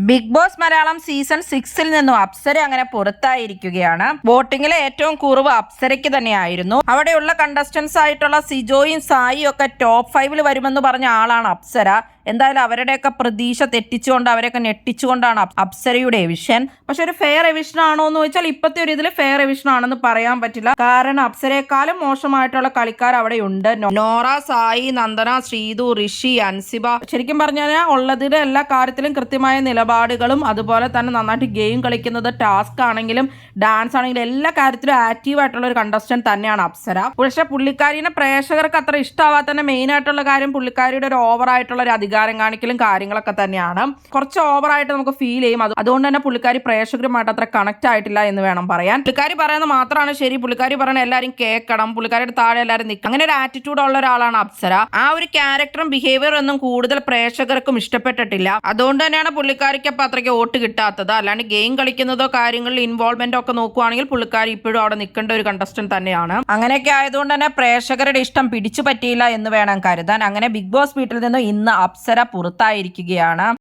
Big boss Malayalam season 6-ൽ നിന്നും അപ്സര അങ്ങനെ പുറത്തായിരിക്കുകയാണ്. വോട്ടിങ്ങിലെ ഏറ്റവും കുറവ് അപ്സരയ്ക്ക് തന്നെയായിരുന്നു. അവിടെയുള്ള കണ്ടസ്റ്റൻസ് ആയിട്ടുള്ള സിജോയും സായിയും ഒക്കെ ടോപ്പ് 5-ൽ വരുമെന്ന് പറഞ്ഞ ആളാണ് അപ്സര. എന്തായാലും അവരുടെയൊക്കെ പ്രതീക്ഷ തെറ്റിച്ചുകൊണ്ട് അവരെയൊക്കെ ഞെട്ടിച്ചുകൊണ്ടാണ് അപ്സരയുടെ എവിഷൻ. പക്ഷെ ഒരു ഫെയർ എവിഷൻ ആണോ എന്ന് ചോദിച്ചാൽ ഇപ്പോഴത്തെ ഒരു ഇതിൽ ഫെയർ എവിഷൻ ആണെന്ന് പറയാൻ പറ്റില്ല. കാരണം അപ്സരയെക്കാളും മോശമായിട്ടുള്ള കളിക്കാർ അവിടെ ഉണ്ട്. നോറ, സായി, നന്ദന, ശ്രീതു, ഋഷി, അൻസിബ. ശരിക്കും പറഞ്ഞാൽ ഉള്ളതിലെ എല്ലാ കാര്യത്തിലും കൃത്യമായ നിലപാടുകളും അതുപോലെ തന്നെ നന്നായിട്ട് ഗെയിം കളിക്കുന്നത്, ടാസ്ക് ആണെങ്കിലും ഡാൻസ് ആണെങ്കിലും എല്ലാ കാര്യത്തിലും ആക്റ്റീവ് ആയിട്ടുള്ള ഒരു കണ്ടസ്റ്റന്റ് തന്നെയാണ് അപ്സര. പക്ഷെ പുള്ളിക്കാരിനെ പ്രേക്ഷകർക്ക് അത്ര ഇഷ്ടമാവാത്തന്നെ മെയിൻ ആയിട്ടുള്ള കാര്യം പുള്ളിക്കാരിയുടെ ഒരു ഓവർ ആയിട്ടുള്ള ഒരു അധികാരം കാണിക്കലും കാര്യങ്ങളൊക്കെ തന്നെയാണ്. കുറച്ച് ഓവറായിട്ട് നമുക്ക് ഫീൽ ചെയ്യും. അതുകൊണ്ട് തന്നെ പുള്ളിക്കാരി പ്രേക്ഷകരുമായിട്ട് അത്ര കണക്ട് ആയിട്ടില്ല എന്ന് വേണം പറയാൻ. പുള്ളിക്കാരി പറയുന്നത് മാത്രമാണ് ശരി. പുള്ളിക്കാരി പറയുന്നത് എല്ലാവരും കേൾക്കണം, പുള്ളിക്കാരിയുടെ താഴെ എല്ലാവരും നിൽക്കണം, അങ്ങനെ ഒരു ആറ്റിറ്റ്യൂഡ് ഉള്ള ഒരാളാണ് അപ്സര. ആ ഒരു ക്യാരക്ടറും ബിഹേവിയറും ഒന്നും കൂടുതൽ പ്രേക്ഷകർക്കും ഇഷ്ടപ്പെട്ടിട്ടില്ല. അതുകൊണ്ട് തന്നെയാണ് പുള്ളിക്കാരിക്ക് അപ്പൊ അത്രയ്ക്ക് വോട്ട് കിട്ടാത്തത്. അല്ലാണ്ട് ഗെയിം കളിക്കുന്നതോ കാര്യങ്ങളിൽ ഇൻവോൾവ്മെന്റ് ഒക്കെ നോക്കുവാണെങ്കിൽ പുള്ളിക്കാരി ഇപ്പോഴും അവിടെ നിൽക്കേണ്ട ഒരു കണ്ടസ്റ്റന്റ് തന്നെയാണ്. അങ്ങനെയൊക്കെ ആയതുകൊണ്ട് തന്നെ പ്രേക്ഷകരുടെ ഇഷ്ടം പിടിച്ചു പറ്റിയില്ല എന്ന് വേണം കരുതാൻ. അങ്ങനെ ബിഗ് ബോസ് വീട്ടിൽ നിന്ന് ഇന്ന് അപ്സര പുറത്തായിരിക്കുകയാണ്.